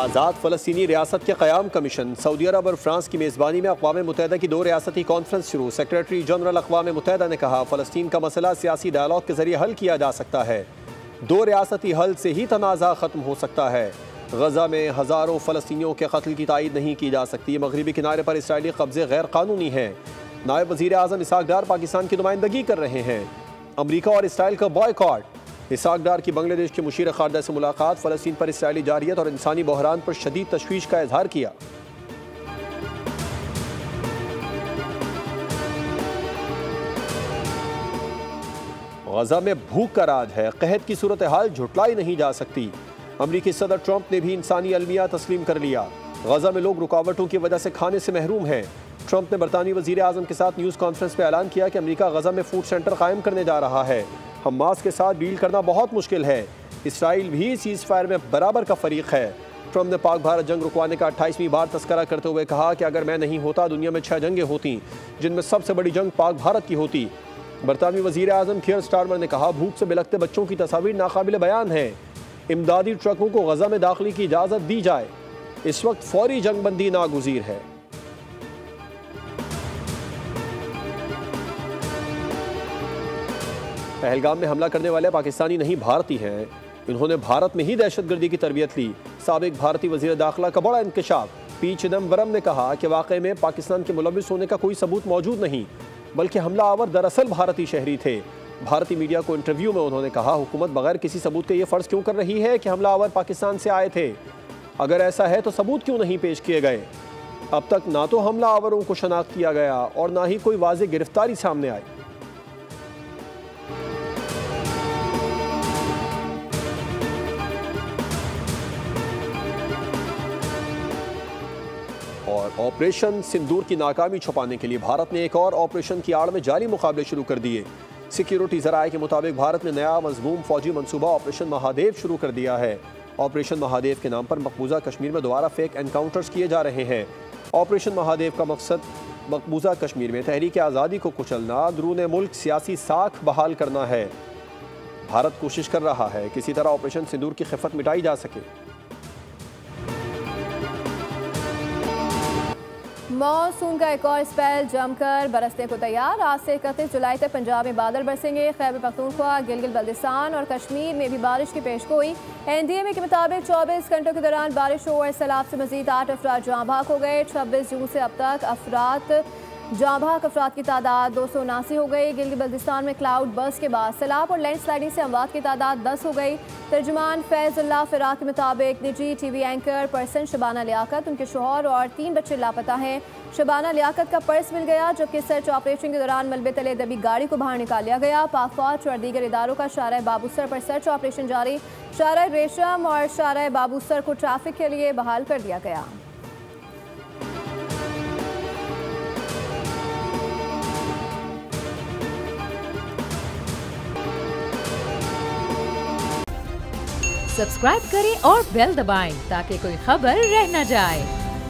आज़ाद फ़लस्तीनी रियासत के क़याम commission. Saudi अरब और फ्रांस की मेज़बानी में अक़वाम मुत्तहिदा की 2 रियासती कॉन्फ्रेंस शुरू। सेक्रेटरी जनरल अक़वाम मुत्तहिदा ने कहा, फ़लस्तीन का मसला सियासी डायलॉग के ज़रिए हल किया जा सकता है। 2 रियासती हल से ही तनाज़ा ख़त्म हो सकता है। गज़ा में हज़ारों फ़लस्तीनियों के कत्ल की तायीद नहीं की जा सकती। मगरबी किनारे पर इसराइली कब्ज़े गैर कानूनी हैं। नायब वज़ीर आज़म इसहाक़ डार पाकिस्तान की नुमाइंदगी कर रहे हैं। अमरीका और इसराइल का बॉयकॉट। इसहाक़ डार की बांग्लादेश के मुशीर ख़ारजा से मुलाकात। फ़लस्तीन पर इसराइली जारियत और इंसानी बहरान पर शदीद तशवीश का इजहार किया। गज़ा में भूख का राज है। कहत की सूरत हाल झुटलाई नहीं जा सकती। अमरीकी सदर ट्रंप ने भी इंसानी अलमिया तस्लीम कर लिया। गज़ा में लोग रुकावटों की वजह से खाने से महरूम हैं। ट्रंप ने बरतानवी वज़ीर आज़म के साथ न्यूज़ कॉन्फ्रेंस में ऐलान किया कि अमरीका गज़ा में फूड सेंटर कायम करने जा रहा है। हमास के साथ डील करना बहुत मुश्किल है। इसराइल भी सीज़ फायर में बराबर का फरीक है। ट्रंप ने पाक भारत जंग रुकवाने का 28वीं बार तस्करा करते हुए कहा कि अगर मैं नहीं होता दुनिया में 6 जंगें होती, जिनमें सबसे बड़ी जंग पाक भारत की होती। बरतानवी वज़ीर आज़म कियर स्टारमर ने कहा, भूख से बिलखते बच्चों की तस्वीर नाकाबिल बयान है। इमदादी ट्रकों को गज़ा में दाखिले की इजाज़त दी जाए। इस वक्त फौरी जंगबंदी नागुज़ीर है। पहलगाम में हमला करने वाले पाकिस्तानी नहीं भारतीय हैं। इन्होंने भारत में ही दहशतगर्दी की तरबियत ली। साबिक भारतीय वज़ीर दाखिला का बड़ा इंकशाफ। पी चिदम्बरम ने कहा कि वाक़े में पाकिस्तान के मुलव्विस होने का कोई सबूत मौजूद नहीं, बल्कि हमलावर दरअसल भारतीय शहरी थे। भारतीय मीडिया को इंटरव्यू में उन्होंने कहा, हुकूमत बगैर किसी सबूत के ये फ़र्ज़ क्यों कर रही है कि हमलावर पाकिस्तान से आए थे? अगर ऐसा है तो सबूत क्यों नहीं पेश किए गए? अब तक ना तो हमलावरों को शनाख्त किया गया और ना ही कोई वाज़ेह गिरफ्तारी सामने आई। और ऑपरेशन सिंदूर की नाकामी छुपाने के लिए भारत ने एक और ऑपरेशन की आड़ में जारी मुकाबले शुरू कर दिए। सिक्योरिटी ज़राए के मुताबिक भारत ने नया मज़मूम फौजी मंसूबा ऑपरेशन महादेव शुरू कर दिया है। ऑपरेशन महादेव के नाम पर मकबूजा कश्मीर में दोबारा फेक एनकाउंटर्स किए जा रहे हैं। ऑपरेशन महादेव का मकसद मकबूजा कश्मीर में तहरीक आज़ादी को कुचलना, अंदरूने मुल्क सियासी साख बहाल करना है। भारत कोशिश कर रहा है किसी तरह ऑपरेशन सिंदूर की खिफ़त मिटाई जा सके। मॉनसून का एक और स्पेल जमकर बरसने को तैयार। आज से 31 जुलाई तक पंजाब में बादल बरसेंगे। खैबर पख्तूनख्वा, गिलगित बल्तिस्तान और कश्मीर में भी बारिश की पेशगोई। NDMA के मुताबिक 24 घंटों के दौरान बारिश और सैलाब से मजीद 8 अफराद जाँ बहक हो गए। 26 जून से अब तक जाँ बहक अफराद की तादाद 279 हो गई। गिलगित बल्तिस्तान में क्लाउड बर्स्ट के बाद सैलाब और लैंडस्लाइडिंग से अमवात की तादाद 10 हो गई। तर्जुमान फैज़ुल्लाह फ़िराक के मुताबिक निजी TV anchor person Shabana Liaquat, उनके शोहर और 3 बच्चे लापता हैं। शबाना लियाकत का पर्स मिल गया, जबकि सर्च ऑपरेशन के दौरान मलबे तले दबी गाड़ी को बाहर निकाल लिया गया। पाक फौज और दीगर इदारों का शारा बाबूसर पर सर्च ऑपरेशन जारी। शारा रेशम और शारा बाबूसर को ट्रैफिक के लिए बहाल कर दिया गया। सब्सक्राइब करें और बेल दबाएं ताकि कोई खबर रह न जाए।